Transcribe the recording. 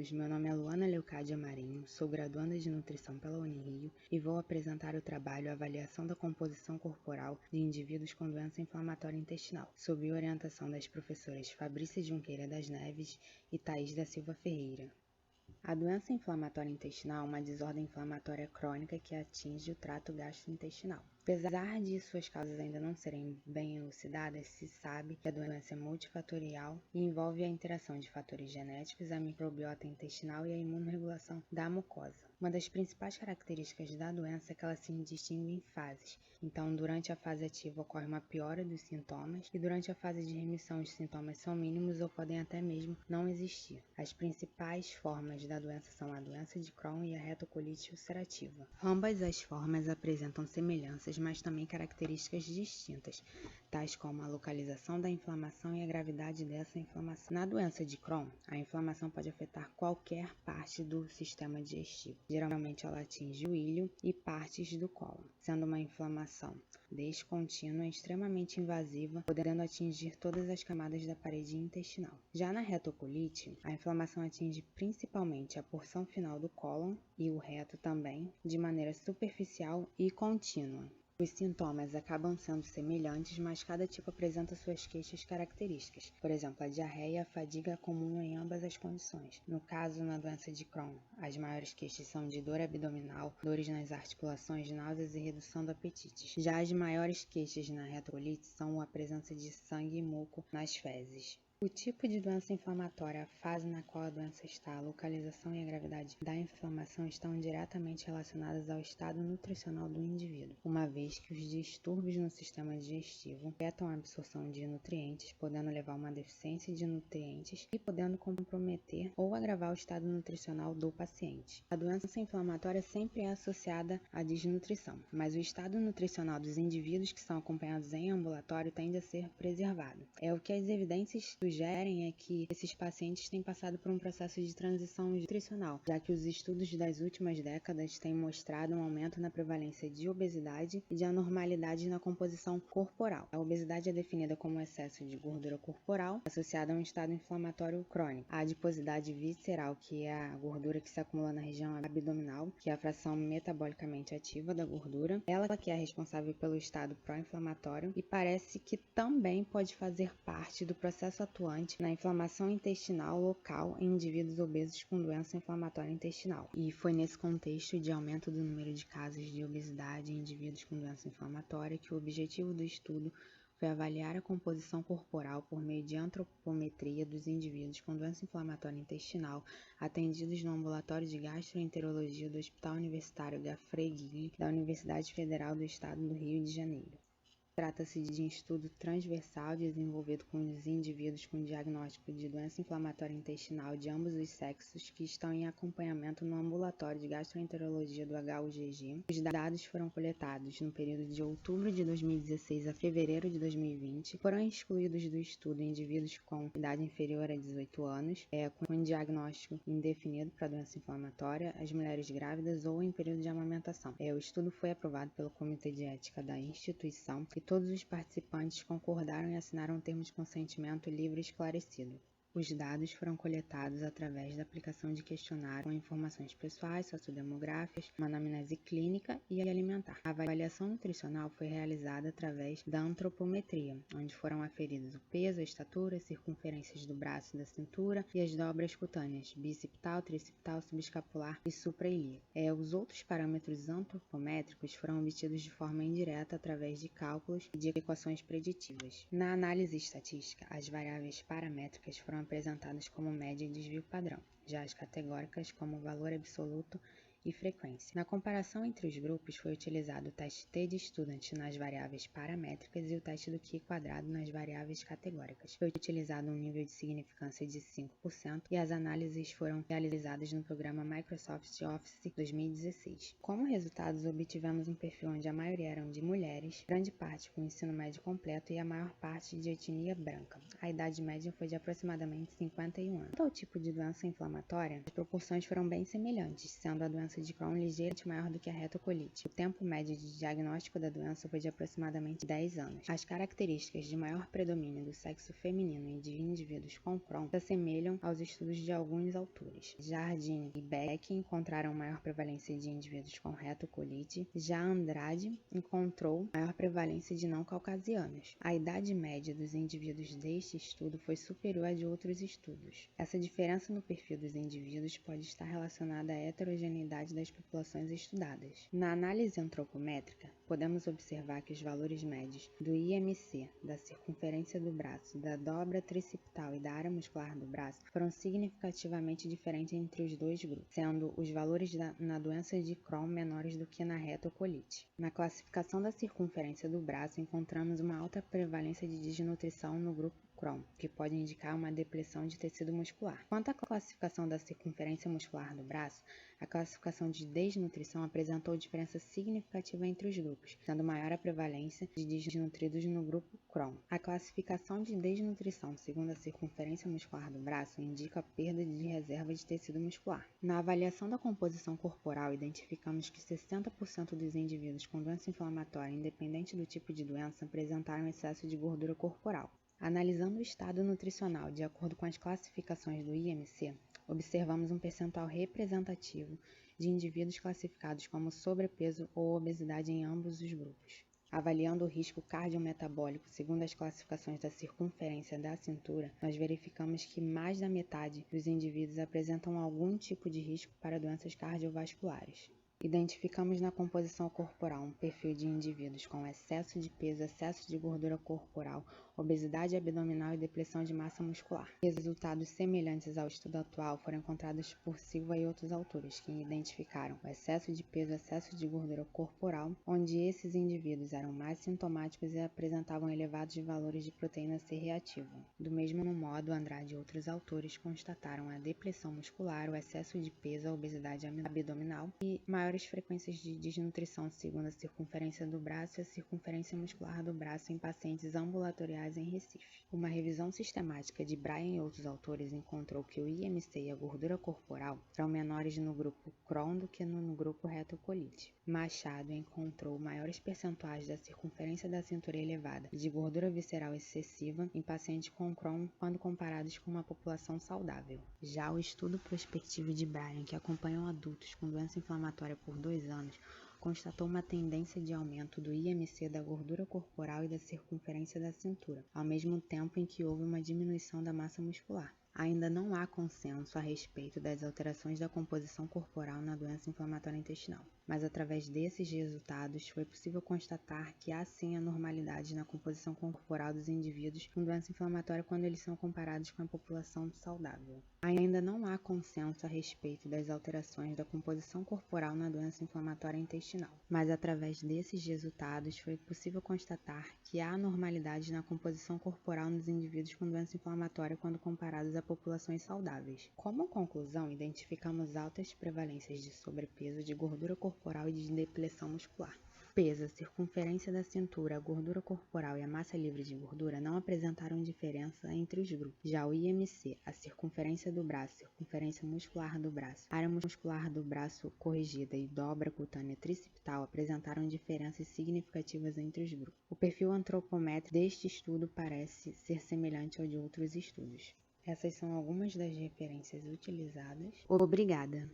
todos, meu nome é Luana Leucádia Marinho, sou graduanda de Nutrição pela Unirio e vou apresentar o trabalho Avaliação da Composição Corporal de Indivíduos com Doença Inflamatória Intestinal, sob orientação das professoras Fabrícia Junqueira das Neves e Thaís da Silva Ferreira. A doença inflamatória intestinal é uma desordem inflamatória crônica que atinge o trato gastrointestinal. Apesar de suas causas ainda não serem bem elucidadas, se sabe que a doença é multifatorial e envolve a interação de fatores genéticos, a microbiota intestinal e a imunorregulação da mucosa. Uma das principais características da doença é que ela se distingue em fases. Então, durante a fase ativa ocorre uma piora dos sintomas e durante a fase de remissão os sintomas são mínimos ou podem até mesmo não existir. As principais formas da doença são a doença de Crohn e a retocolite ulcerativa. Ambas as formas apresentam semelhanças, mas também características distintas, tais como a localização da inflamação e a gravidade dessa inflamação. Na doença de Crohn, a inflamação pode afetar qualquer parte do sistema digestivo. Geralmente ela atinge o ilho e partes do cólon, sendo uma inflamação descontínua extremamente invasiva, podendo atingir todas as camadas da parede intestinal. Já na retocolite, a inflamação atinge principalmente a porção final do cólon e o reto também, de maneira superficial e contínua. Os sintomas acabam sendo semelhantes, mas cada tipo apresenta suas queixas características. Por exemplo, a diarreia e a fadiga é comum em ambas as condições. No caso, na doença de Crohn, as maiores queixas são de dor abdominal, dores nas articulações, náuseas e redução do apetite. Já as maiores queixas na retocolite são a presença de sangue e muco nas fezes. O tipo de doença inflamatória, a fase na qual a doença está, a localização e a gravidade da inflamação estão diretamente relacionadas ao estado nutricional do indivíduo, uma vez que os distúrbios no sistema digestivo afetam a absorção de nutrientes, podendo levar a uma deficiência de nutrientes e podendo comprometer ou agravar o estado nutricional do paciente. A doença inflamatória sempre é associada à desnutrição, mas o estado nutricional dos indivíduos que são acompanhados em ambulatório tende a ser preservado. É o que as evidências sugerem é que esses pacientes têm passado por um processo de transição nutricional, já que os estudos das últimas décadas têm mostrado um aumento na prevalência de obesidade e de anormalidade na composição corporal. A obesidade é definida como excesso de gordura corporal associada a um estado inflamatório crônico. A adiposidade visceral, que é a gordura que se acumula na região abdominal, que é a fração metabolicamente ativa da gordura, ela que é responsável pelo estado pró-inflamatório e parece que também pode fazer parte do processo atuante na inflamação intestinal local em indivíduos obesos com doença inflamatória intestinal. E foi nesse contexto de aumento do número de casos de obesidade em indivíduos com doença inflamatória que o objetivo do estudo foi avaliar a composição corporal por meio de antropometria dos indivíduos com doença inflamatória intestinal atendidos no ambulatório de gastroenterologia do Hospital Universitário Gafrey Guilherme da Universidade Federal do Estado do Rio de Janeiro. Trata-se de um estudo transversal desenvolvido com os indivíduos com diagnóstico de doença inflamatória intestinal de ambos os sexos que estão em acompanhamento no ambulatório de gastroenterologia do HUGG. Os dados foram coletados no período de outubro de 2016 a fevereiro de 2020. Foram excluídos do estudo indivíduos com idade inferior a 18 anos, com diagnóstico indefinido para doença inflamatória, as mulheres grávidas ou em período de amamentação. O estudo foi aprovado pelo Comitê de Ética da instituição e todos os participantes concordaram e assinaram um termo de consentimento livre e esclarecido. Os dados foram coletados através da aplicação de questionário com informações pessoais, sociodemográficas, uma anamnese clínica e alimentar. A avaliação nutricional foi realizada através da antropometria, onde foram aferidos o peso, a estatura, as circunferências do braço e da cintura e as dobras cutâneas, bicipital, tricipital, subescapular e suprailíaco. Os outros parâmetros antropométricos foram obtidos de forma indireta através de cálculos e de equações preditivas. Na análise estatística, as variáveis paramétricas foram apresentadas como média e desvio padrão, já as categóricas como valor absoluto e frequência. Na comparação entre os grupos, foi utilizado o teste T de Student nas variáveis paramétricas e o teste do Q quadrado nas variáveis categóricas. Foi utilizado um nível de significância de 5% e as análises foram realizadas no programa Microsoft Office 2016. Como resultados, obtivemos um perfil onde a maioria eram de mulheres, grande parte com ensino médio completo e a maior parte de etnia branca. A idade média foi de aproximadamente 51 anos. Quanto ao tipo de doença inflamatória, as proporções foram bem semelhantes, sendo a doença doença de Crohn ligeiramente maior do que a retocolite. O tempo médio de diagnóstico da doença foi de aproximadamente 10 anos. As características de maior predomínio do sexo feminino e de indivíduos com Crohn se assemelham aos estudos de alguns autores. Jardine e Beck encontraram maior prevalência de indivíduos com retocolite, já Andrade encontrou maior prevalência de não caucasianos. A idade média dos indivíduos deste estudo foi superior à de outros estudos. Essa diferença no perfil dos indivíduos pode estar relacionada à heterogeneidade das populações estudadas. Na análise antropométrica, podemos observar que os valores médios do IMC, da circunferência do braço, da dobra tricipital e da área muscular do braço foram significativamente diferentes entre os dois grupos, sendo os valores na doença de Crohn menores do que na retocolite. Na classificação da circunferência do braço, encontramos uma alta prevalência de desnutrição no grupo Crohn, que pode indicar uma depressão de tecido muscular. Quanto à classificação da circunferência muscular do braço, a classificação de desnutrição apresentou diferença significativa entre os grupos, sendo maior a prevalência de desnutridos no grupo Crohn. A classificação de desnutrição segundo a circunferência muscular do braço indica a perda de reserva de tecido muscular. Na avaliação da composição corporal, identificamos que 60% dos indivíduos com doença inflamatória, independente do tipo de doença, apresentaram excesso de gordura corporal. Analisando o estado nutricional de acordo com as classificações do IMC, observamos um percentual representativo de indivíduos classificados como sobrepeso ou obesidade em ambos os grupos. Avaliando o risco cardiometabólico segundo as classificações da circunferência da cintura, nós verificamos que mais da metade dos indivíduos apresentam algum tipo de risco para doenças cardiovasculares. Identificamos na composição corporal um perfil de indivíduos com excesso de peso, excesso de gordura corporal, obesidade abdominal e depressão de massa muscular. Resultados semelhantes ao estudo atual foram encontrados por Silva e outros autores, que identificaram o excesso de peso, excesso de gordura corporal, onde esses indivíduos eram mais sintomáticos e apresentavam elevados valores de proteína C reativa. Do mesmo modo, Andrade e outros autores constataram a depressão muscular, o excesso de peso, a obesidade abdominal e maiores frequências de desnutrição segundo a circunferência do braço e a circunferência muscular do braço em pacientes ambulatoriais em Recife. Uma revisão sistemática de Bryan e outros autores encontrou que o IMC e a gordura corporal eram menores no grupo Crohn do que no grupo retocolite. Machado encontrou maiores percentuais da circunferência da cintura elevada e de gordura visceral excessiva em pacientes com Crohn quando comparados com uma população saudável. Já o estudo prospectivo de Bryan, que acompanhou adultos com doença inflamatória por 2 anos, constatou uma tendência de aumento do IMC, da gordura corporal e da circunferência da cintura, ao mesmo tempo em que houve uma diminuição da massa muscular. Ainda não há consenso a respeito das alterações da composição corporal na doença inflamatória intestinal, mas através desses resultados foi possível constatar que há sim anormalidades na composição corporal dos indivíduos com doença inflamatória quando eles são comparados com a população saudável. Ainda não há consenso a respeito das alterações da composição corporal na doença inflamatória intestinal, mas através desses resultados foi possível constatar que há anormalidades na composição corporal nos indivíduos com doença inflamatória quando comparados a populações saudáveis. Como conclusão, identificamos altas prevalências de sobrepeso, de gordura corporal e de depressão muscular. Peso, a circunferência da cintura, a gordura corporal e a massa livre de gordura não apresentaram diferença entre os grupos. Já o IMC, a circunferência do braço, circunferência muscular do braço, área muscular do braço corrigida e dobra cutânea tricipital apresentaram diferenças significativas entre os grupos. O perfil antropométrico deste estudo parece ser semelhante ao de outros estudos. Essas são algumas das referências utilizadas. Obrigada!